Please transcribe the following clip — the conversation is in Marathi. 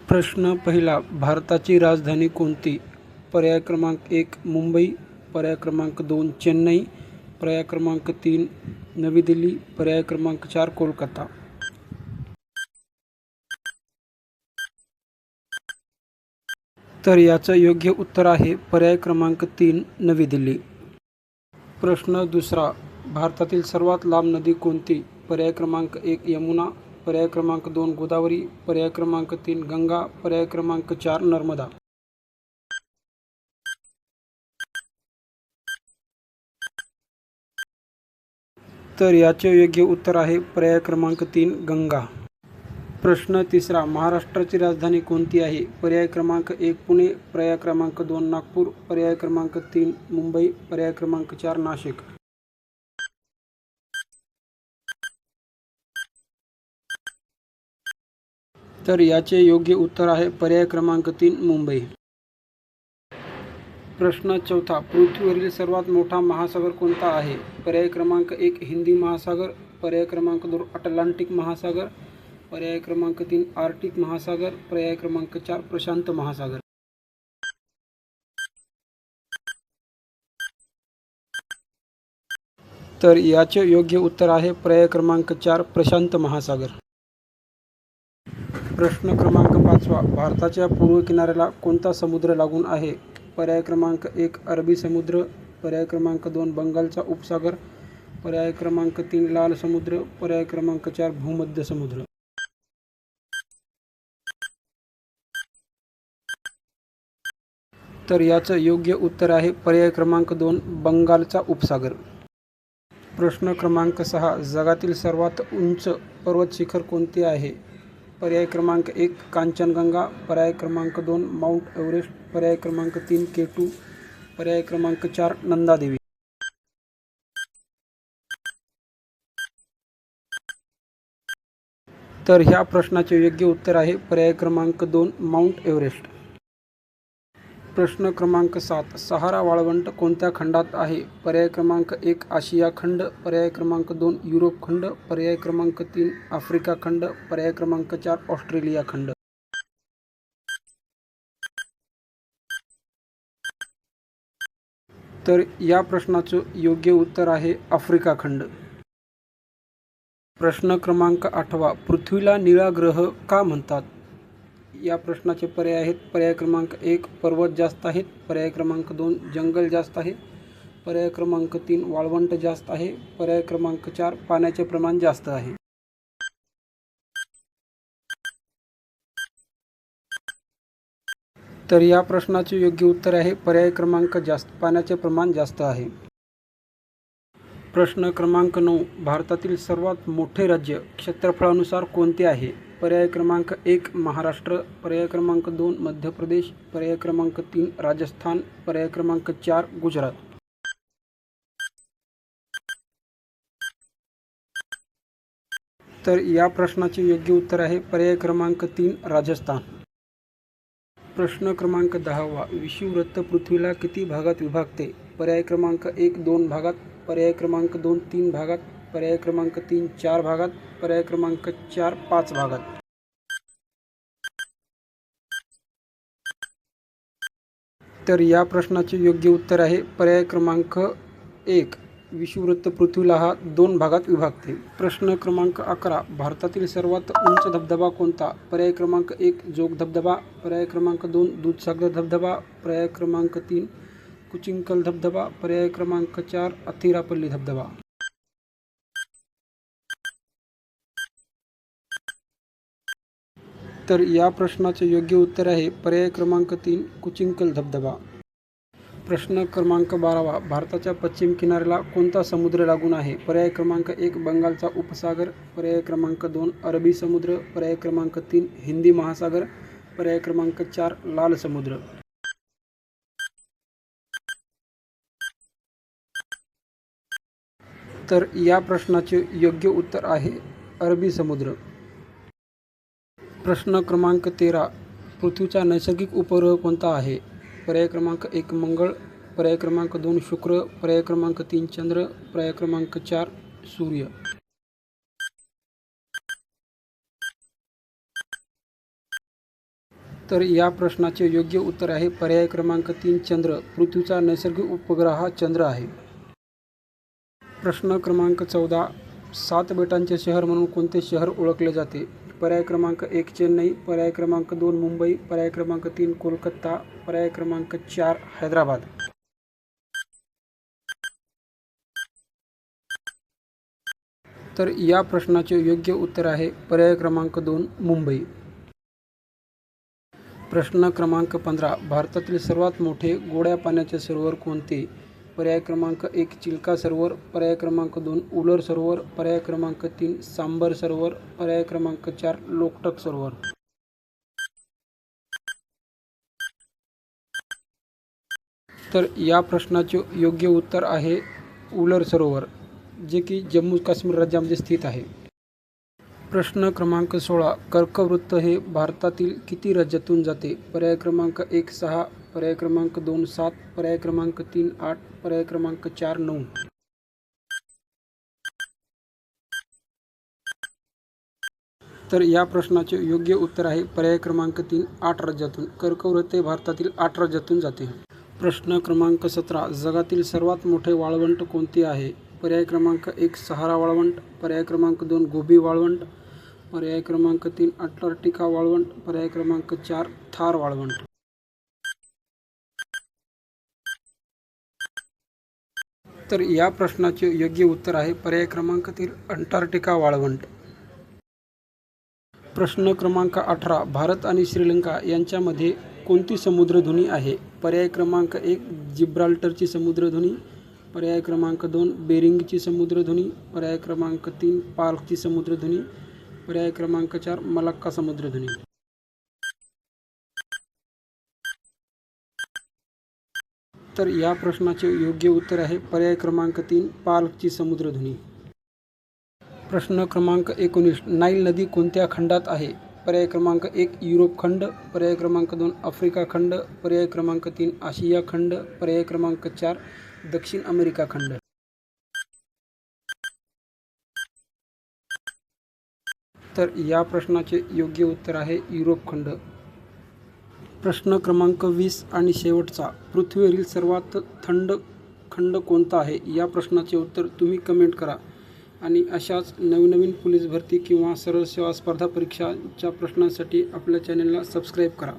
प्रश्न पहिला, भारताची राजधानी कोणती? पर्याय क्रमांक 1 मुंबई, पर्याय क्रमांक 2 चेन्नई, पर्याय क्रमांक 3 नवी दिल्ली, पर्याय क्रमांक 4 कोलकाता. तर याचं योग्य उत्तर आहे पर्याय क्रमांक 3 नवी दिल्ली. प्रश्न दुसरा, भारतातील सर्वात लांब नदी कोणती? पर्याय क्रमांक 1 यमुना, पर्याय क्रमांक 2 गोदावरी, पर्याय क्रमांक 3 गंगा, पर्याय क्रमांक 4 नर्मदा. तर याचे योग्य उत्तर आहे पर्याय क्रमांक 3 गंगा. प्रश्न तिसरा, महाराष्ट्राची राजधानी कोणती आहे? पर्याय क्रमांक 1 पुणे, पर्याय क्रमांक 2 नागपूर, पर्याय क्रमांक 3 मुंबई, पर्याय क्रमांक 4 नाशिक. तर याचे योग्य उत्तर आहे पर्याय क्रमांक 3 मुंबई. प्रश्न चौथा, पृथ्वीवरील सर्वात मोठा महासागर कोणता आहे? पर्याय क्रमांक 1 हिंदी महासागर, पर्याय क्रमांक 2 अटलांटिक महासागर, पर्याय क्रमांक 3 आर्क्टिक महासागर, पर्याय क्रमांक 4 प्रशांत महासागर. तर याचे योग्य उत्तर आहे पर्याय क्रमांक 4 प्रशांत महासागर. प्रश्न क्रमांक 5, भारताच्या पूर्व किनाऱ्याला कोणता समुद्र लागून आहे? पर्याय क्रमांक 1 अरबी समुद्र, पर्याय क्रमांक 2 बंगालचा उपसागर, पर्याय क्रमांक 3 लाल समुद्र, पर्याय क्रमांक 4 भूमध्य समुद्र. तर याचं योग्य उत्तर आहे पर्याय क्रमांक 2 बंगालचा उपसागर. प्रश्न क्रमांक 6, जगातील सर्वात उंच पर्वत शिखर कोणते आहे? पर्याय क्रमांक 1 कांचनगंगा, पर्याय क्रमांक 2 माउंट एव्हरेस्ट, पर्याय क्रमांक 3 केटू, पर्याय क्रमांक 4 नंदादेवी. तर ह्या प्रश्नाचे योग्य उत्तर आहे पर्याय क्रमांक 2 माउंट एव्हरेस्ट. प्रश्न क्रमांक 7, सहारा वाळवंट कोणत्या खंडात आहे? पर्याय क्रमांक 1 आशिया खंड, पर्याय क्रमांक 2 युरोप खंड, पर्याय क्रमांक 3 आफ्रिका खंड, पर्याय क्रमांक 4 ऑस्ट्रेलिया खंड. तर या प्रश्नाचं योग्य उत्तर आहे आफ्रिका खंड. प्रश्न क्रमांक 8, पृथ्वीला निळा ग्रह का म्हणतात? या प्रश्नाचे पर्याय आहेत पर्याय क्रमांक 1 पर्वत जास्त आहेत, पर्याय क्रमांक 2 जंगल जास्त आहे, पर्याय क्रमांक 3 वाळवंट जास्त आहे, पर्याय क्रमांक 4 पाण्याचे प्रमाण जास्त आहे. तर या प्रश्नाचे योग्य उत्तर आहे पर्याय क्रमांक पाण्याचे प्रमाण जास्त आहे. प्रश्न क्रमांक 9, भारतातील सर्वात मोठे राज्य क्षेत्रफळानुसार कोणते आहे? पर्याय क्रमांक 1 महाराष्ट्र, पर्याय क्रमांक 2 मध्य प्रदेश, पर्याय क्रमांक 3 राजस्थान, पर्याय क्रमांक 4 गुजरात. तर या प्रश्नाचे योग्य उत्तर आहे पर्याय क्रमांक 3 राजस्थान. प्रश्न क्रमांक 10, विषुववृत्त पृथ्वीला किती भागात विभागते? पर्याय क्रमांक 1 2 भागात, पर्याय क्रमांक 2 3 भागात, पर्याय क्रमांक 3 4 भागात, पर्याय क्रमांक 4 5 भागात. तर या प्रश्नाचे योग्य उत्तर आहे पर्याय क्रमांक 1 विषुववृत्त पृथ्वीला हा 2 भागात विभागते. प्रश्न क्रमांक 11, भारतातील सर्वात उंच धबधबा कोणता? पर्याय क्रमांक 1 जोग धबधबा, पर्याय क्रमांक 2 दूधसागर धबधबा, पर्याय क्रमांक 3 कुचिंकल धबधबा, पर्याय क्रमांक 4 अथिरापल्ली धबधबा. तर या प्रश्नाचे योग्य उत्तर आहे पर्याय क्रमांक 3 कुचिंकल धबधबा. प्रश्न क्रमांक 12, भारताच्या पश्चिम किनाऱ्याला कोणता समुद्र लागून आहे? पर्याय क्रमांक 1 बंगालचा उपसागर, पर्याय क्रमांक 2 अरबी समुद्र, पर्याय क्रमांक 3 हिंदी महासागर, पर्याय क्रमांक 4 लाल समुद्र. तर या प्रश्नाचे योग्य उत्तर आहे अरबी समुद्र. प्रश्न क्रमांक 13, पृथ्वीचा नैसर्गिक उपग्रह कोणता आहे? पर्याय क्रमांक 1 मंगळ, पर्याय क्रमांक 2 शुक्र, पर्याय क्रमांक 3 चंद्र, पर्याय क्रमांक 4 सूर्य. तर या प्रश्नाचे योग्य उत्तर आहे पर्याय क्रमांक 3 चंद्र. पृथ्वीचा नैसर्गिक उपग्रह हा चंद्र आहे. प्रश्न क्रमांक 14. 7 बेटांचे शहर म्हणून कोणते शहर ओळखले जाते? पर्याय क्रमांक 1 चेन्नई, पर्याय क्रमांक 2 मुंबई, पर्याय क्रमांक 3 कोलकाता, पर्याय क्रमांक 4 हैदराबाद. तर या प्रश्नाचे योग्य उत्तर आहे पर्याय क्रमांक 2 मुंबई. प्रश्न क्रमांक 15. भारतातील सर्वात मोठे गोड्या पाण्याचे सरोवर कोणते? पर्याय क्रमांक 1 चिल्का सरोवर, पर्याय क्रमांक 2 उलर सरोवर, पर्याय क्रमांक 3 सांबर सरोवर, पर्याय क्रमांक 4 लोकटक सरोवर. तर या प्रश्नाचे योग्य उत्तर आहे उलर सरोवर, जे की जम्मू काश्मीर राज्यामध्ये स्थित आहे. प्रश्न क्रमांक 16. कर्कवृत्त हे भारतातील किती राज्यातून जाते? पर्याय क्रमांक 1 6, पर्याय क्रमांक 2 7, पर्याय क्रमांक 3 8, पर्याय क्रमांक 4 9. तर या प्रश्नाचे योग्य उत्तर आहे पर्याय क्रमांक 3 8 राज्यातून. कर्कवृत्त हे भारतातील 8 राज्यातून जाते. प्रश्न क्रमांक 17. जगातील सर्वात मोठे वाळवंट कोणते आहे? पर्याय क्रमांक 1 सहारा वाळवंट, पर्याय क्रमांक 2 गोबी वाळवंट, पर्याय क्रमांक 3 अंटार्क्टिका वाळवंट, पर्याय क्रमांक 4 थार वाळवंट. तर या प्रश्नाचे योग्य उत्तर आहे पर्याय क्रमांक 3 अंटार्क्टिका वाळवंट. प्रश्न क्रमांक 18. भारत आणि श्रीलंका यांच्यामध्ये कोणती समुद्रधुनी आहे? पर्याय क्रमांक 1 जिब्राल्टरची समुद्रधुनी, पर्याय क्रमांक 2 बेरिंगची समुद्रधुनी, पर्याय क्रमांक 3 पार्कची समुद्रधुनी, पर्याय क्रमांक 4 मलाक्का समुद्रधुनी. तर या प्रश्नाचे योग्य उत्तर आहे पर्याय क्रमांक 3 पार्कची समुद्रधुनी. प्रश्न क्रमांक 19. नाईल नदी कोणत्या खंडात आहे? पर्याय क्रमांक 1 युरोप खंड, पर्याय क्रमांक 2 आफ्रिका खंड, पर्याय क्रमांक 3 आशिया खंड, पर्याय क्रमांक 4 दक्षिण अमेरिका खंड. तर या प्रश्नाचे योग्य उत्तर आहे युरोप खंड. प्रश्न क्रमांक 20 आणि शेवटचा. पृथ्वीवरील सर्वात थंड खंड कोणता आहे? या प्रश्नाचे उत्तर तुम्ही कमेंट करा. आणि अशाच नवीन पोलीस भरती किंवा सरळ सेवा स्पर्धा परीक्षाच्या प्रश्नांसाठी आपल्या चॅनलला सबस्क्राईब करा.